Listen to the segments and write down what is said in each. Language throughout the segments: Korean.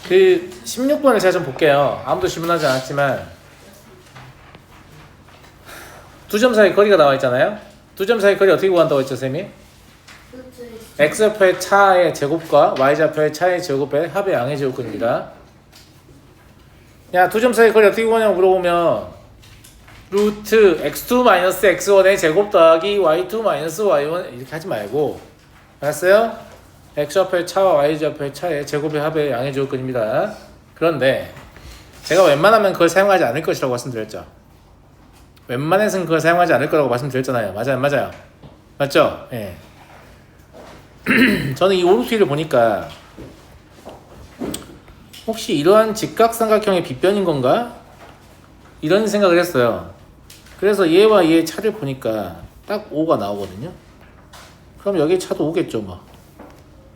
그 16번을 제가 좀 볼게요. 아무도 질문하지 않았지만 두 점 사이 거리가 나와 있잖아요. 두 점 사이 거리 어떻게 구한다고 했죠, 쌤이? x좌표의 차의 제곱과 y좌표의 차의 제곱의 합의 양의 제곱입니다. 야, 두 점 사이 거리 어떻게 구하냐고 물어보면 루트 x2-x1의 제곱 더하기 y2-y1 이렇게 하지 말고, 알았어요? x좌표의 차와 y좌표의 차의 제곱의 합의 양의 제곱근입니다. 그런데 제가 웬만하면 그걸 사용하지 않을 것이라고 말씀드렸죠. 웬만해서는 그걸 사용하지 않을 거라고 말씀드렸잖아요. 맞아요, 맞아요. 맞죠? 예. 저는 이 오르트를 보니까 혹시 이러한 직각삼각형의 빗변인 건가? 이런 생각을 했어요. 그래서 얘와 얘의 차를 보니까 딱 5가 나오거든요. 그럼 여기에 차도 5겠죠 뭐.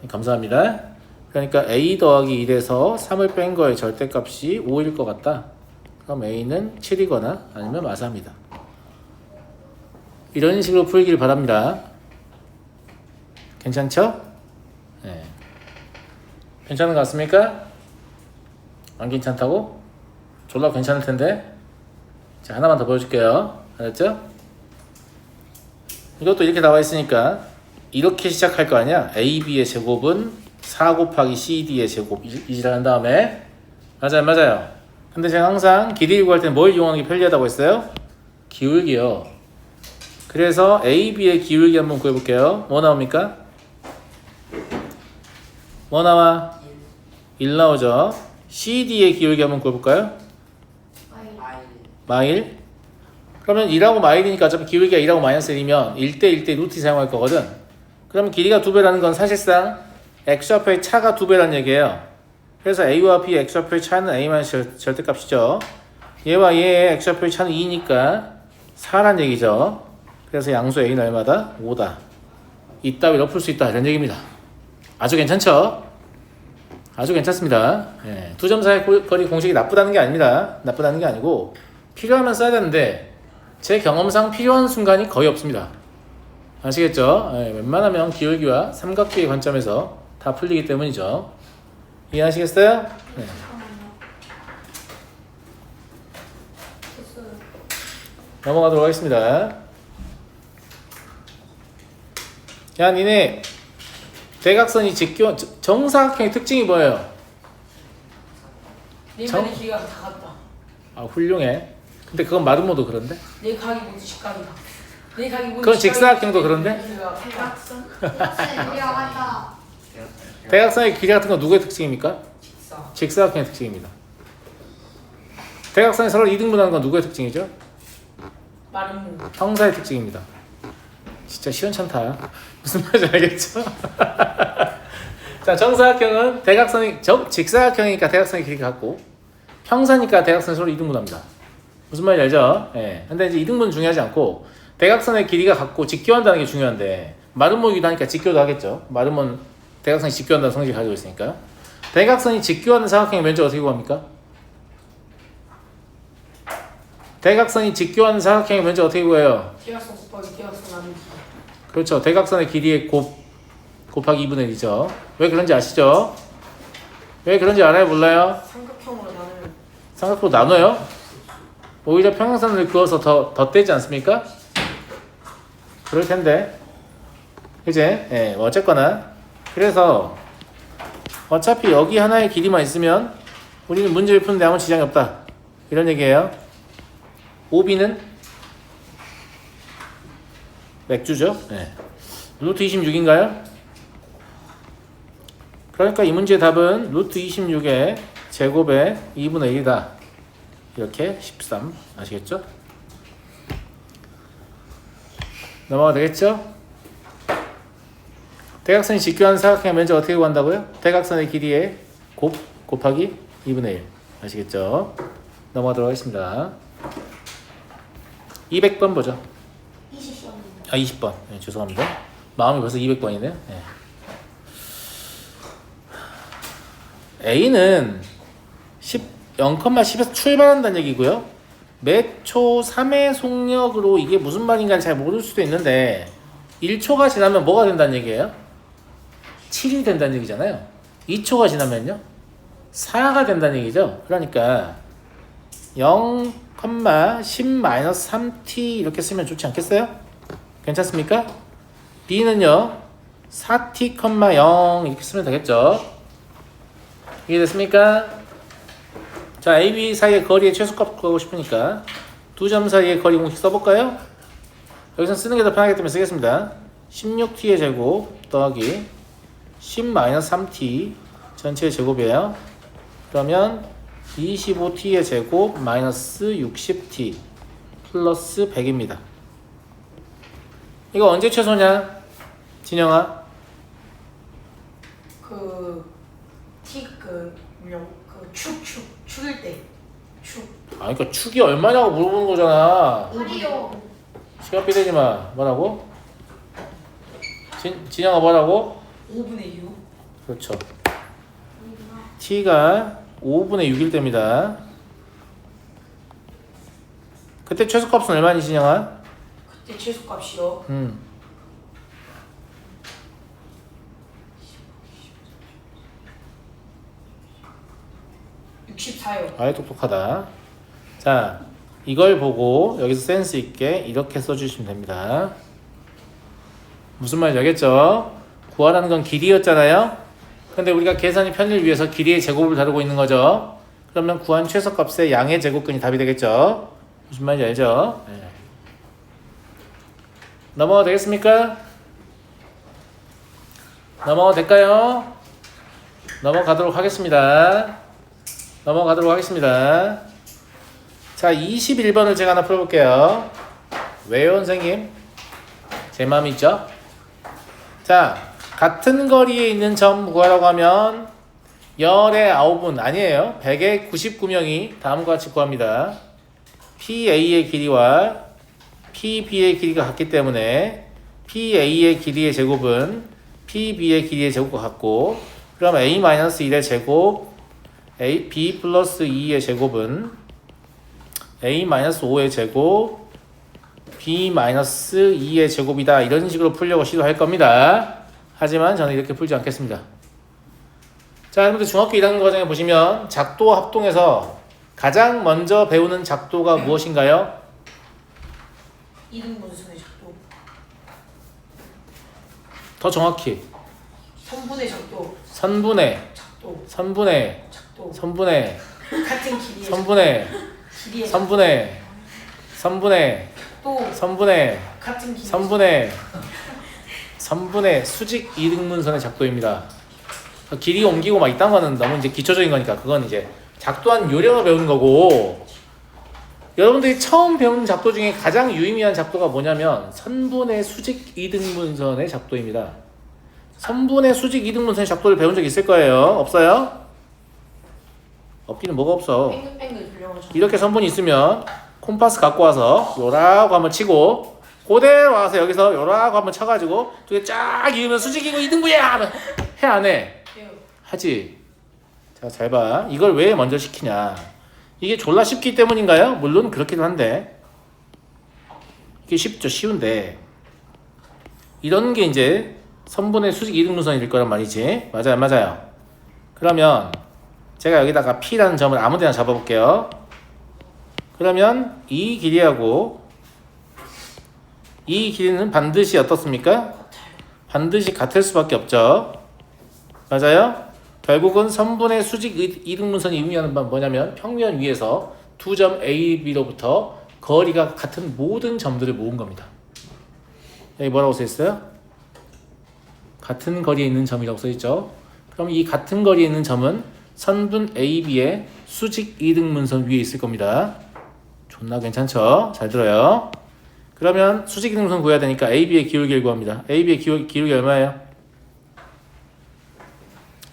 감사합니다. 그러니까 a 더하기 1에서 3을 뺀 거의 절대값이 5일 것 같다. 그럼 a는 7이거나 아니면 마사입니다. 이런 식으로 풀기를 바랍니다. 괜찮죠? 네. 괜찮은 것 같습니까? 안 괜찮다고? 졸라 괜찮을 텐데. 자, 하나만 더 보여줄게요. 알았죠? 이것도 이렇게 나와 있으니까 이렇게 시작할 거 아니야? AB의 제곱은 4 곱하기 CD의 제곱 이지를 한 다음에 맞아요, 맞아요. 근데 제가 항상 길이를 구할 때는 뭘 이용하는 게 편리하다고 했어요? 기울기요. 그래서 AB의 기울기 한번 구해볼게요. 뭐 나옵니까? 뭐 나와? 1 나오죠. CD의 기울기 한번 구해볼까요? 마일. 그러면 1하고 마일이니까 어차피 기울기가 1하고 마이너스 1이면 1대 1대 루트 사용할 거거든. 그러면 길이가 2배라는 건 사실상 x좌표의 차가 2배라는 얘기예요. 그래서 a와 b의 x좌표의 차는 a-의 절대값이죠. 얘와 얘의 x좌표의 차는 2니까 4란 얘기죠. 그래서 양수 a는 얼마다? 5다. 이따위로 풀 수 있다 이런 얘기입니다. 아주 괜찮죠? 아주 괜찮습니다. 예. 두 점 사이 거리 공식이 나쁘다는 게 아닙니다. 나쁘다는 게 아니고 필요하면 써야 되는데 제 경험상 필요한 순간이 거의 없습니다. 아시겠죠? 예, 웬만하면 기울기와 삼각비의 관점에서 다 풀리기 때문이죠. 이해하시겠어요? 네. 넘어가도록 하겠습니다. 야, 니네 대각선이 정사각형의 특징이 뭐예요? 네 면의 길이가 다 같다. 아, 훌륭해. 근데 그건 마름모도 그런데? 네 각이 모두 직각이다. 네 각이 모두 그건 직사각형도 그런데? 대각선? 대각선의 길이 같은 건 누구의 특징입니까? 직사. 직사각형의 특징입니다. 대각선이 서로 이등분하는 건 누구의 특징이죠? 마름모. 형사의 특징입니다. 진짜 시원찮다. 무슨 말인지 알겠죠? 자, 정사각형은 직사각형이니까 대각선의 길이가 같고 형사니까 대각선이 서로 이등분합니다. 무슨 말인지 알죠? 예. 근데 이제 이등분은 중요하지 않고 대각선의 길이가 같고 직교한다는 게 중요한데 마름모이기도 하니까 직교도 하겠죠. 마름모는 대각선이 직교한다는 성질을 가지고 있으니까. 대각선이 직교하는 사각형의 면적 어떻게 구합니까? 대각선이 직교하는 사각형의 면적 어떻게 구해요? 대각선 곱하기 대각선 나누기. 그렇죠. 대각선의 길이의 곱하기 2분의 1이죠. 왜 그런지 아시죠? 왜 그런지 알아요? 몰라요? 삼각형으로 나누면 삼각형으로 나눠요? 오히려 평행선을 그어서 더 떼지 않습니까? 그럴 텐데. 이제 예, 어쨌거나 그래서 어차피 여기 하나의 길이만 있으면 우리는 문제를 푸는데 아무 지장이 없다. 이런 얘기예요. OB는 맥주죠. 네. 루트 26인가요? 그러니까 이 문제의 답은 루트 26의 제곱의 2분의 1이다. 이렇게 13 아시겠죠? 넘어가 되겠죠? 대각선이 직교한 사각형의 면적 어떻게 구한다고요? 대각선의 길이의 곱하기 2분의 1 아시겠죠? 넘어가도록 하겠습니다. 200번 보죠. 20번. 아, 20번. 네, 죄송합니다. 마음이 벌써 200번이네요. 네. A는 0,10에서 출발한다는 얘기고요. 몇 초 3의 속력으로 이게 무슨 말인가 잘 모를 수도 있는데 1초가 지나면 뭐가 된다는 얘기예요? 7이 된다는 얘기잖아요. 2초가 지나면요? 4가 된다는 얘기죠. 그러니까 0,10-3t 이렇게 쓰면 좋지 않겠어요? 괜찮습니까? b는요 4t, 0 이렇게 쓰면 되겠죠. 이해됐습니까? 자, a, b 사이의 거리의 최소값 구하고 싶으니까 두 점 사이의 거리 공식 써볼까요? 여기서 쓰는 게 더 편하기 때문에 쓰겠습니다. 16t의 제곱 더하기 10-3t 전체의 제곱이에요. 그러면 25t의 제곱 마이너스 60t 플러스 100입니다. 이거 언제 최소냐? 진영아? 축일 때. 축. 아, 그러니까 축이 얼마냐고 물어보는 거잖아. 8이요. 시간 삐대지 마. 뭐라고? 진영아 뭐라고? 5분의 6. 그렇죠. t가 5분의 6일 때입니다. 그때 최소값은 얼마니 진영아? 그때 최소값이요. 64요. 아이 똑똑하다. 자, 이걸 보고 여기서 센스 있게 이렇게 써주시면 됩니다. 무슨 말인지 알겠죠? 구하라는 건 길이였잖아요. 근데 우리가 계산이 편리를 위해서 길이의 제곱을 다루고 있는 거죠. 그러면 구한 최소값의 양의 제곱근이 답이 되겠죠. 무슨 말인지 알죠? 네. 넘어가도 되겠습니까? 넘어가도 될까요? 넘어가도록 하겠습니다. 자, 21번을 제가 하나 풀어볼게요. 왜요, 선생님? 제 마음이 있죠? 자, 같은 거리에 있는 점 구하라고 하면 열의 9은 아니에요. 100의 99명이 다음과 같이 구합니다. PA의 길이와 PB의 길이가 같기 때문에 PA의 길이의 제곱은 PB의 길이의 제곱과 같고, 그럼 A-1의 제곱 B 플러스 2의 제곱은 A-5의 제곱 B-2의 제곱이다. 이런 식으로 풀려고 시도할 겁니다. 하지만 저는 이렇게 풀지 않겠습니다. 자, 여러분들 중학교 1학년 과정에 보시면 작도와 합동에서 가장 먼저 배우는 작도가 무엇인가요? 이등분선의 작도. 더 정확히 선분의 작도. 선분의 작도. 선분의 작도. 선분의 같은 길이의 선분의 길이의 선분의 선분의 또 선분의 같은 길이. 선분의 수직 이등분선의 작도입니다. 길이 옮기고 막 이딴 거는 너무 이제 기초적인 거니까 그건 이제 작도한 요령을 배우는 거고, 여러분들이 처음 배우는 작도 중에 가장 유의미한 작도가 뭐냐면 선분의 수직 이등분선의 작도입니다. 선분의 수직 이등분선의 작도를 배운 적 있을 거예요? 없어요? 없기는 뭐가 없어. 뺑글뺑글 돌려가지고. 이렇게 선분이 있으면 콤파스 갖고 와서 요라고 한번 치고, 그대로 와서 여기서 요라고 한번 쳐가지고 두 개 쫙 이으면 수직이고 이등분이야 하면 해 안 해? 하지. 자, 잘 봐. 이걸 왜 먼저 시키냐? 이게 졸라 쉽기 때문인가요? 물론 그렇기도 한데, 이게 쉽죠. 쉬운데 이런 게 이제 선분의 수직 이등분선일 거란 말이지. 맞아요, 맞아요. 그러면 제가 여기다가 P라는 점을 아무데나 잡아볼게요. 그러면 이 길이하고 이 길이는 반드시 어떻습니까? 반드시 같을 수밖에 없죠. 맞아요? 결국은 선분의 수직 이등분선이 의미하는 바는 뭐냐면 평면 위에서 두 점 A, B로부터 거리가 같은 모든 점들을 모은 겁니다. 여기 뭐라고 써있어요? 같은 거리에 있는 점이라고 써있죠. 그럼 이 같은 거리에 있는 점은 선분 AB의 수직 이등분선 위에 있을 겁니다. 존나 괜찮죠? 잘 들어요. 그러면 수직 이등분선 구해야 되니까 AB의 기울기를 구합니다. AB의 기울기 얼마예요?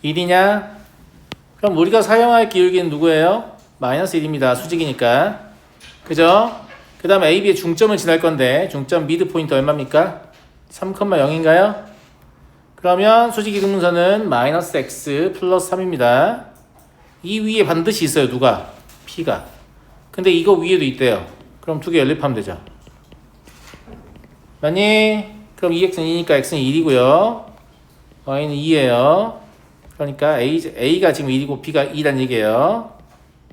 1이냐? 그럼 우리가 사용할 기울기는 누구예요? 마이너스 1입니다. 수직이니까. 그죠? 그 다음에 AB의 중점을 지날 건데 중점 미드 포인트 얼마입니까? 3,0인가요? 그러면 수직 이등분선은 마이너스 x 플러스 3입니다. 이 위에 반드시 있어요. 누가? P가. 근데 이거 위에도 있대요. 그럼 두 개 연립하면 되죠. 맞니? 그럼 2x는 2니까 x는 1이고요. y는 2예요. 그러니까 A가 지금 1이고 B가 2란 얘기예요.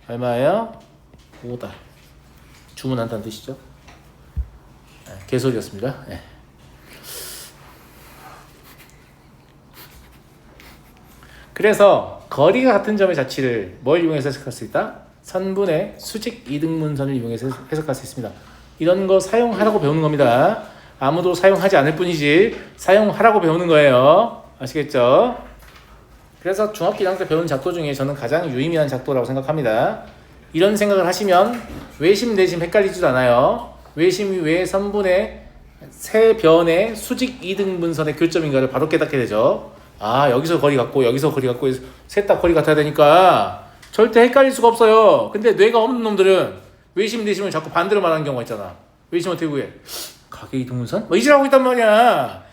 얼마예요? 5다. 주문한다는 뜻이죠. 네, 개소리였습니다. 네. 그래서 거리가 같은 점의 자취를 뭘 이용해서 해석할 수 있다? 선분의 수직 이등분선을 이용해서 해석할 수 있습니다. 이런 거 사용하라고 배우는 겁니다. 아무도 사용하지 않을 뿐이지 사용하라고 배우는 거예요. 아시겠죠? 그래서 중학교 1학년 때 배운 작도 중에 저는 가장 유의미한 작도라고 생각합니다. 이런 생각을 하시면 외심 내심 헷갈리지도 않아요. 외심이 왜 선분의 세 변의 수직 이등분선의 교점인가를 바로 깨닫게 되죠. 아, 여기서 거리 같고 여기서 거리 같고 셋 다 거리 같아야 되니까 절대 헷갈릴 수가 없어요. 근데 뇌가 없는 놈들은 외심 내심을 자꾸 반대로 말하는 경우가 있잖아. 외심 어떻게 구해? 가계 이등분선? 뭐 이질하고 있단 말이야.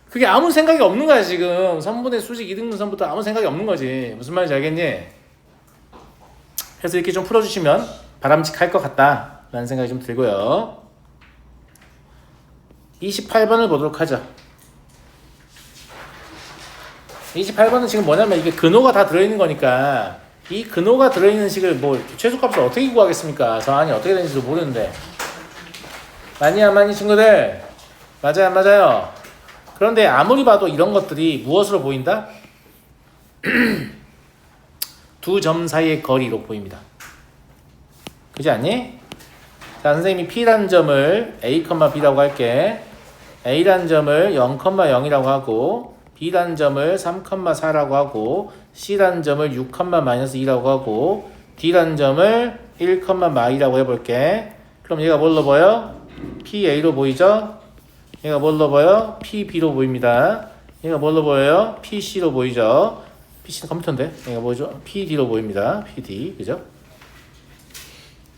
그게 아무 생각이 없는 거야 지금. 선분의 수직 이등분선부터 아무 생각이 없는 거지. 무슨 말인지 알겠니? 그래서 이렇게 좀 풀어주시면 바람직할 것 같다 라는 생각이 좀 들고요. 28번을 보도록 하죠. 28번은 지금 뭐냐면 이게 근호가 다 들어있는 거니까 이 근호가 들어있는 식을 뭐 최소값을 어떻게 구하겠습니까? 저 안이 어떻게 되는지도 모르는데. 많이 안 많이 친구들? 맞아요 안 맞아요? 그런데 아무리 봐도 이런 것들이 무엇으로 보인다? 두 점 사이의 거리로 보입니다. 그렇지 않니? 자, 선생님이 P라는 점을 A, B라고 할게. A라는 점을 0,0이라고 하고 B라는 점을 3,4라고 하고 C라는 점을 6,-2라고 하고 D라는 점을 1,-이라고 해볼게. 그럼 얘가 뭘로 보여? PA로 보이죠? 얘가 뭘로 보여? PB로 보입니다. 얘가 뭘로 보여요? PC로 보이죠? PC는 컴퓨터인데 얘가 뭐죠? PD로 보입니다. PD, 그죠?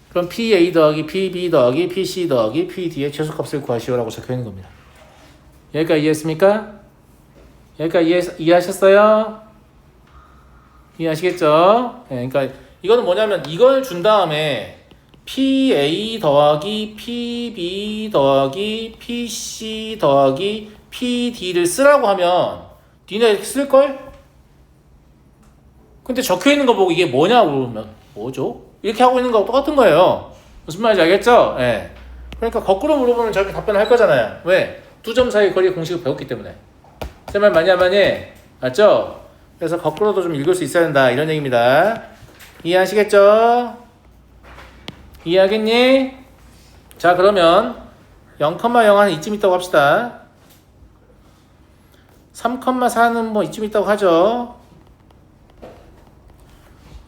그럼 PA 더하기 PB 더하기 PC 더하기 PD의 최소값을 구하시오라고 적혀있는 겁니다. 여기까지 이해했습니까? 여기까지 이해하셨어요? 이해하시겠죠? 네, 그러니까 이거는 뭐냐면 이걸 준 다음에 PA 더하기 PB 더하기 PC 더하기 PD를 쓰라고 하면 니네 쓸걸? 근데 적혀있는 거 보고 이게 뭐냐고 물으면 뭐죠? 이렇게 하고 있는 거하고 똑같은 거예요. 무슨 말인지 알겠죠? 예. 그러니까 거꾸로 물어보면 저렇게 답변을 할 거잖아요. 왜? 두 점 사이 거리의 공식을 배웠기 때문에. 제 말 많이 하면 맞죠? 그래서 거꾸로도 좀 읽을 수 있어야 된다 이런 얘기입니다. 이해하시겠죠? 이해하겠니? 자, 그러면 0,0 한 이쯤 있다고 합시다. 3,4는 뭐 이쯤 있다고 하죠.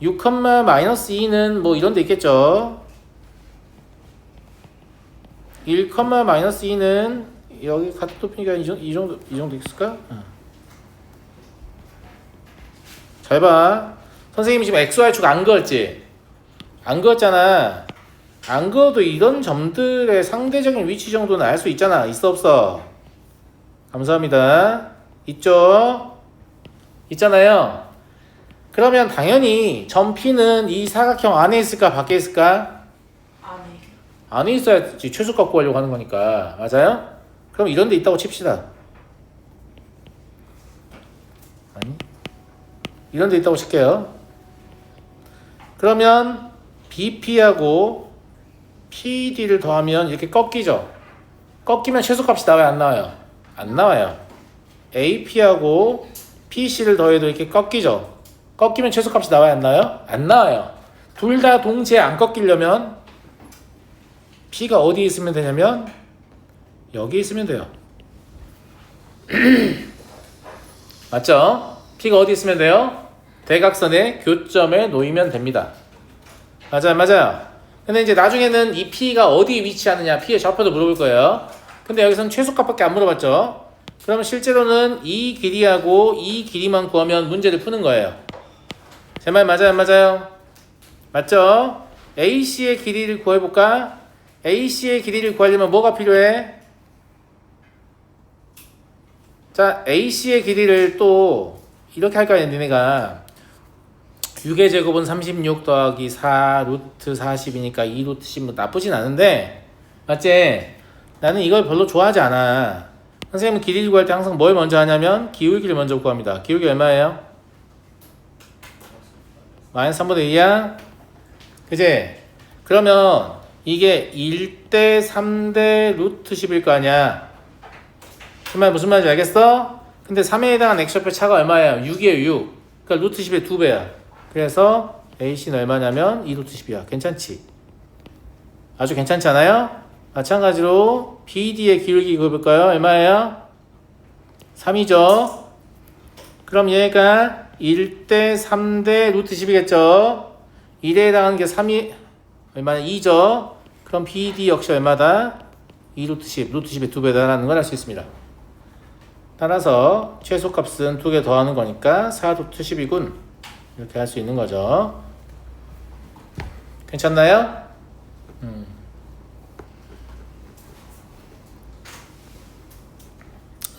6,-2는 뭐 이런 데 있겠죠. 1,-2는 여기 같은 높이니까 이 정도 있을까? 잘 봐. 선생님이 지금 XY축 안 그었지? 안 그었잖아. 안 그어도 이런 점들의 상대적인 위치 정도는 알 수 있잖아. 있어 없어? 감사합니다. 있죠? 있잖아요. 그러면 당연히 점 P는 이 사각형 안에 있을까 밖에 있을까? 안에 있어야지 최소값 구하려고 하는 거니까. 맞아요? 그럼 이런 데 있다고 칩시다. 아니, 이런 데 있다고 칠게요. 그러면 BP하고 PD를 더하면 이렇게 꺾이죠. 꺾이면 최소값이 나와요 안 나와요? 안 나와요. AP하고 PC를 더해도 이렇게 꺾이죠. 꺾이면 최소값이 나와요 안 나와요? 안 나와요. 둘 다 동시에 안 꺾이려면 P가 어디에 있으면 되냐면 여기 있으면 돼요. 맞죠? P가 어디 있으면 돼요? 대각선의 교점에 놓이면 됩니다. 맞아요 맞아요. 근데 이제 나중에는 이 P가 어디에 위치하느냐 P의 좌표도 물어볼 거예요. 근데 여기서는 최소값밖에 안 물어봤죠. 그러면 실제로는 이 길이하고 이 길이만 구하면 문제를 푸는 거예요. 제 말 맞아요 안 맞아요? 맞죠? AC의 길이를 구해볼까? AC의 길이를 구하려면 뭐가 필요해? 자, AC의 길이를 또 이렇게 할까요 니네가 6의 제곱은 36 더하기 4 루트 40이니까 2 루트 10뭐 나쁘진 않은데 맞지? 나는 이걸 별로 좋아하지 않아. 선생님은 길이를 구할 때 항상 뭘 먼저 하냐면 기울기를 먼저 구합니다. 기울기 얼마예요? 마이너스 3분의 2야? 그지? 그러면 이게 1대 3대 루트 10일 거 아니야. 그 말 무슨 말인지 알겠어? 근데 3에 해당한 x좌표의 차가 얼마야? 6이에요 6. 그러니까 루트 10의 2배야. 그래서 AC는 얼마냐면 2 루트 10이야. 괜찮지? 아주 괜찮지 않아요? 마찬가지로 BD의 기울기 이거 볼까요? 얼마예요? 3이죠. 그럼 얘가 1대 3대 루트 10이겠죠. 1에 해당하는 게 3이 얼마나 2죠. 그럼 BD 역시 얼마다? 2 루트 10, 루트 10의 2배다라는 걸 알 수 있습니다. 따라서 최소값은 2개 더하는 거니까 4 루트 10이군. 이렇게 할 수 있는 거죠. 괜찮나요?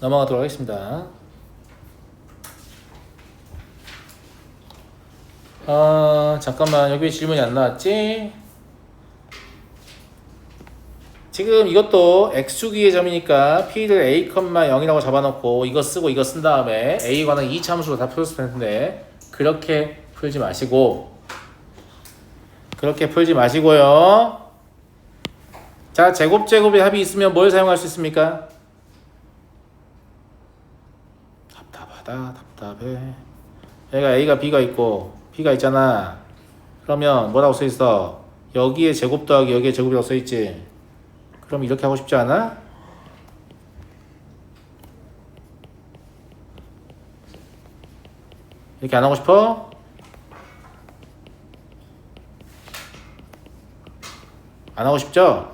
넘어가도록 하겠습니다. 잠깐만 여기 왜 질문이 안 나왔지? 지금 이것도 x축의 점이니까 p를 a, 0이라고 잡아놓고 이거 쓰고 이거 쓴 다음에 a에 관한 2차함수로 다 풀었을 텐데 그렇게 풀지 마시고 그렇게 풀지 마시고요. 자, 제곱의 합이 있으면 뭘 사용할 수 있습니까? 답답하다, 답답해. 여기가 a가 b가 있고 b가 있잖아. 그러면 뭐라고 써있어? 여기에 제곱 더하기 여기에 제곱이라고 써있지. 그럼 이렇게 하고 싶지 않아? 이렇게 안 하고 싶어? 안 하고 싶죠?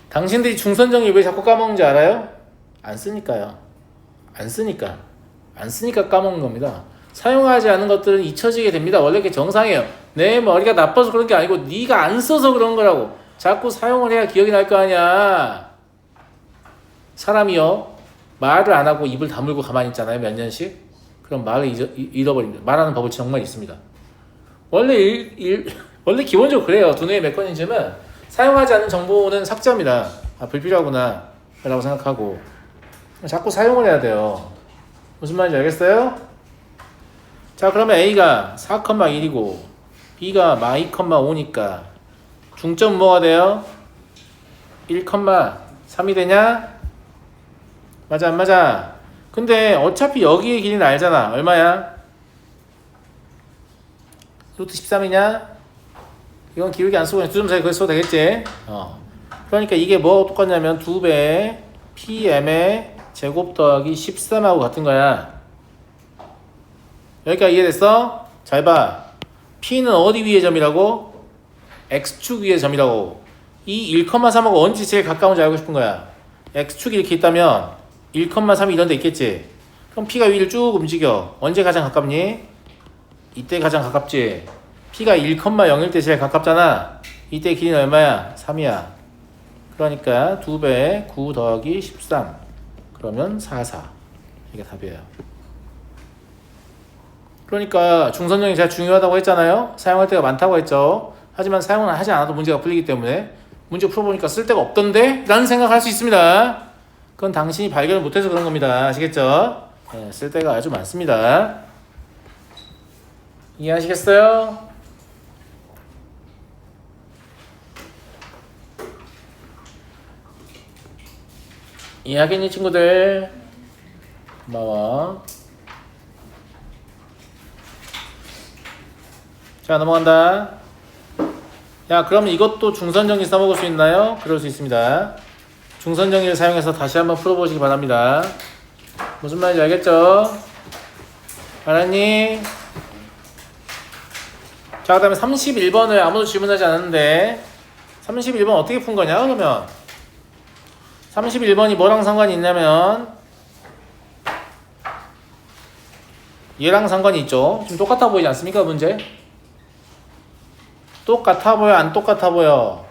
당신들이 중선정리 왜 자꾸 까먹는지 알아요? 안 쓰니까요. 안 쓰니까 까먹는 겁니다. 사용하지 않은 것들은 잊혀지게 됩니다. 원래 그게 정상이에요. 내 머리가 나빠서 그런 게 아니고 네가 안 써서 그런 거라고. 자꾸 사용을 해야 기억이 날 거 아니야. 사람이요, 말을 안 하고 입을 다물고 가만히 있잖아요, 몇 년씩. 그럼 말을 잃어버립니다. 말하는 법은 정말 있습니다. 원래 기본적으로 그래요. 두뇌의 메커니즘은 사용하지 않는 정보는 삭제합니다. 아, 불필요하구나 라고 생각하고 자꾸 사용을 해야 돼요. 무슨 말인지 알겠어요? 자, 그러면 A가 4,1이고 B가 -2,5니까 중점 뭐가 돼요? 1,3이 되냐? 맞아 안 맞아? 근데 어차피 여기의 길이는 알잖아. 얼마야? 루트 13이냐? 이건 기울기 안 쓰고 그냥 두 점 사이 그걸 써도 되겠지? 그러니까 이게 뭐 똑같냐면 2배 PM의 제곱 더하기 13하고 같은 거야. 여기까지 이해됐어? 잘 봐. P는 어디 위의 점이라고? X축 위의 점이라고. 이 1,3하고 언제 제일 가까운지 알고 싶은 거야. X축이 이렇게 있다면 1,3이 이런 데 있겠지. 그럼 P가 위를 쭉 움직여. 언제 가장 가깝니? 이때 가장 가깝지. P가 1,0일 때 제일 가깝잖아. 이때 길이는 얼마야? 3이야. 그러니까 2배 9 더하기 13. 그러면 4, 4. 이게 답이에요. 그러니까 중선정이 제일 중요하다고 했잖아요. 사용할 때가 많다고 했죠. 하지만 사용은 하지 않아도 문제가 풀리기 때문에 문제 풀어보니까 쓸 데가 없던데? 라는 생각을 할 수 있습니다. 그건 당신이 발견을 못해서 그런 겁니다. 아시겠죠? 네, 쓸 데가 아주 많습니다. 이해하시겠어요? 이해하겠니 친구들? 고마워. 자, 넘어간다. 야, 그러면 이것도 중선정리 써먹을 수 있나요? 그럴 수 있습니다. 중선정리를 사용해서 다시 한번 풀어보시기 바랍니다. 무슨 말인지 알겠죠? 알았니? 자, 그 다음에 31번을 아무도 질문하지 않았는데 31번 어떻게 푼 거냐? 그러면 31번이 뭐랑 상관이 있냐면 얘랑 상관이 있죠. 지금 똑같아 보이지 않습니까? 문제? 똑같아 보여? 안 똑같아 보여?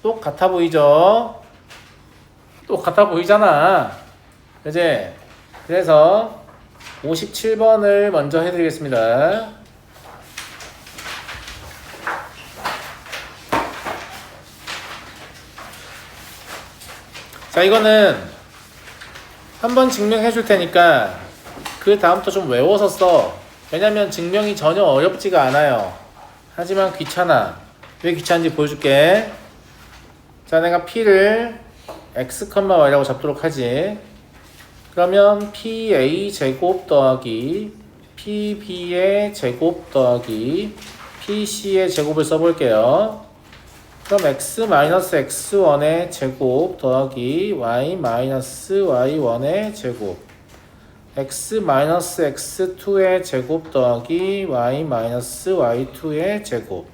똑같아 보이죠? 똑같아 보이잖아. 그치? 그래서 57번을 먼저 해드리겠습니다. 자, 이거는 한번 증명해 줄 테니까 그 다음부터 좀 외워서 써. 왜냐면 증명이 전혀 어렵지가 않아요. 하지만 귀찮아. 왜 귀찮은지 보여줄게. 자, 내가 p를 x, y라고 잡도록 하지. 그러면 pa 제곱 더하기 pb의 제곱 더하기 pc의 제곱을 써볼게요. 그럼 x-x1의 제곱 더하기 y-y1의 제곱 x-x2의 제곱 더하기 y-y2의 제곱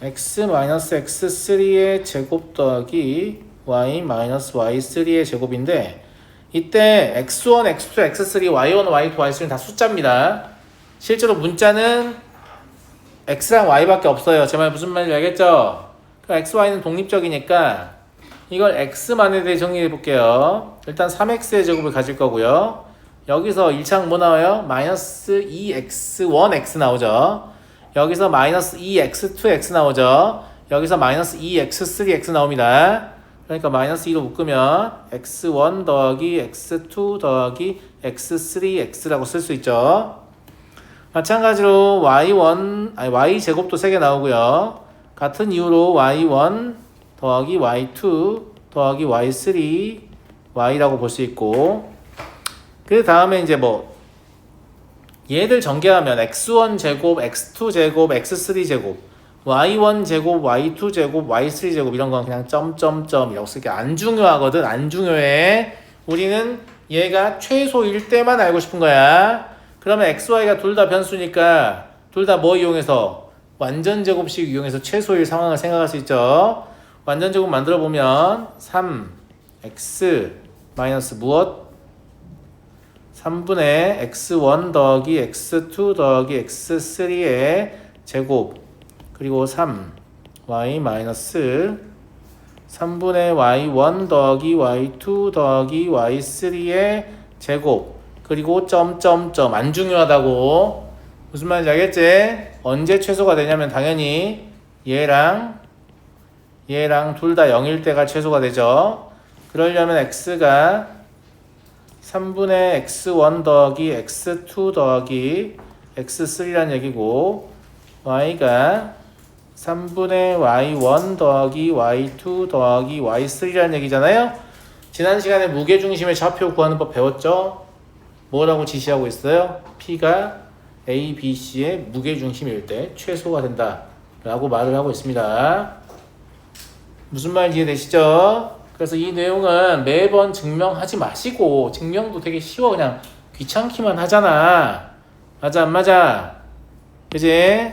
x-x3의 제곱 더하기 y-y3의 제곱인데 이때 x1, x2, x3, y1, y2, y3는 다 숫자입니다. 실제로 문자는 x랑 y밖에 없어요. 제 말 무슨 말인지 알겠죠? 그럼 x, y는 독립적이니까 이걸 x만에 대해 정리해 볼게요. 일단 3x의 제곱을 가질 거고요. 여기서 1차항 뭐 나와요? 마이너스 2x1x 나오죠. 여기서 마이너스 2x2x 나오죠. 여기서 마이너스 2x3x 나옵니다. 그러니까 마이너스 2로 묶으면 x1 더하기 x2 더하기 x3x라고 쓸 수 있죠. 마찬가지로 y 제곱도 3개 나오고요. 같은 이유로 y1 더하기 y2 더하기 y3 y라고 볼 수 있고, 그 다음에 이제 뭐 얘들 전개하면 x1 제곱, x2 제곱, x3 제곱, y1 제곱, y2 제곱, y3 제곱 이런 건 그냥 점점점이라고 쓸게. 안 중요하거든. 안 중요해. 우리는 얘가 최소일 때만 알고 싶은 거야. 그러면 x, y가 둘 다 변수니까 둘 다 뭐 이용해서? 완전 제곱식 이용해서 최소일 상황을 생각할 수 있죠. 완전 제곱 만들어 보면 3x 마이너스 무엇? 3분의 x1 더하기 x2 더하기 x3의 제곱 그리고 3y 마이너스 3분의 y1 더하기 y2 더하기 y3의 제곱 그리고 점점점. 안 중요하다고. 무슨 말인지 알겠지? 언제 최소가 되냐면 당연히 얘랑 둘 다 0일 때가 최소가 되죠. 그러려면 x가 3분의 x1 더하기 x2 더하기 x3란 얘기고 y가 3분의 y1 더하기 y2 더하기 y3란 얘기잖아요. 지난 시간에 무게중심의 좌표 구하는 법 배웠죠? 뭐라고 지시하고 있어요? P가 A, B, C의 무게중심일 때 최소가 된다 라고 말을 하고 있습니다. 무슨 말인지 이해되시죠? 그래서 이 내용은 매번 증명하지 마시고, 증명도 되게 쉬워. 그냥 귀찮기만 하잖아. 맞아 안 맞아? 그지?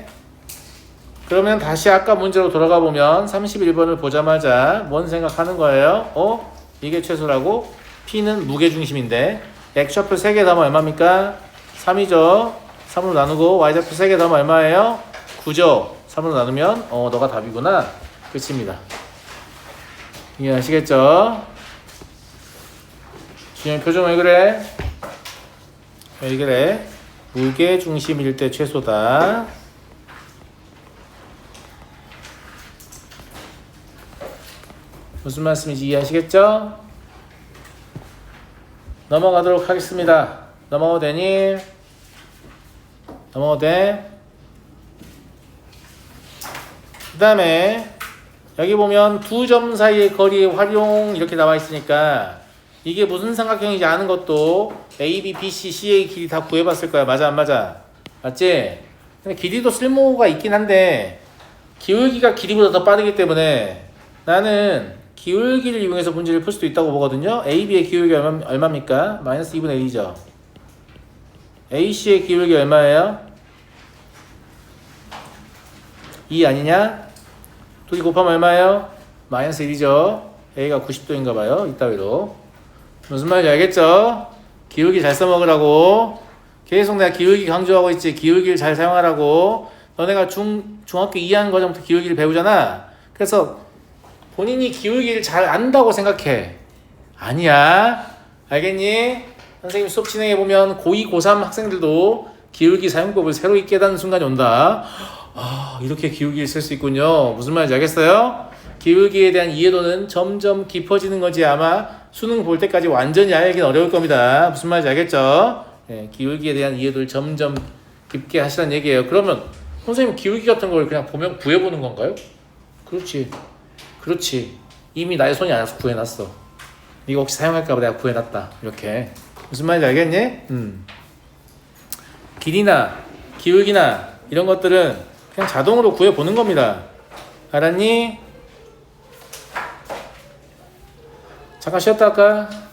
그러면 다시 아까 문제로 돌아가 보면 31번을 보자마자 뭔 생각하는 거예요? 이게 최소라고? P는 무게중심인데 x좌표 3개 더하면 얼마입니까? 3이죠. 3으로 나누고 y좌표 3개 더하면 얼마예요? 9죠. 3으로 나누면 너가 답이구나. 끝입니다. 이해하시겠죠? 준영이 표정 왜 그래? 왜 그래? 무게중심일 때 최소다. 무슨 말씀인지 이해하시겠죠? 넘어가도록 하겠습니다. 넘어가도 되니? 넘어가도 돼? 그 다음에 여기 보면 두 점 사이의 거리의 활용 이렇게 나와 있으니까 이게 무슨 삼각형인지 아는 것도 A, B, B, C, C의 길이 다 구해봤을 거야. 맞아 안 맞아? 맞지? 근데 길이도 쓸모가 있긴 한데 기울기가 길이보다 더 빠르기 때문에 나는 기울기를 이용해서 문제를 풀 수도 있다고 보거든요. A, B의 기울기 얼마입니까? 마이너스 2분의 1이죠. A, C의 기울기 얼마예요? 2 아니냐? 둘이 곱하면 얼마예요? 마이너스 1이죠. A가 90도인가 봐요. 이따위로. 무슨 말인지 알겠죠? 기울기 잘 써먹으라고. 계속 내가 기울기 강조하고 있지. 기울기를 잘 사용하라고. 너네가 중학교 2학년 과정부터 기울기를 배우잖아. 그래서 본인이 기울기를 잘 안다고 생각해. 아니야. 알겠니? 선생님 수업 진행해보면 고2, 고3 학생들도 기울기 사용법을 새로 깨닫는 순간이 온다. 이렇게 기울기를 쓸 수 있군요. 무슨 말인지 알겠어요? 기울기에 대한 이해도는 점점 깊어지는 거지 아마 수능 볼 때까지 완전히 알긴 어려울 겁니다. 무슨 말인지 알겠죠? 예, 기울기에 대한 이해도를 점점 깊게 하시라는 얘기예요. 그러면 선생님 기울기 같은 걸 그냥 보면 구해보는 건가요? 그렇지. 이미 나의 손이 안 와서 구해놨어. 이거 혹시 사용할까봐 내가 구해놨다. 이렇게. 무슨 말인지 알겠니? 길이나 기울기나 이런 것들은 그냥 자동으로 구해보는 겁니다. 알았니? 잠깐 쉬었다 할까?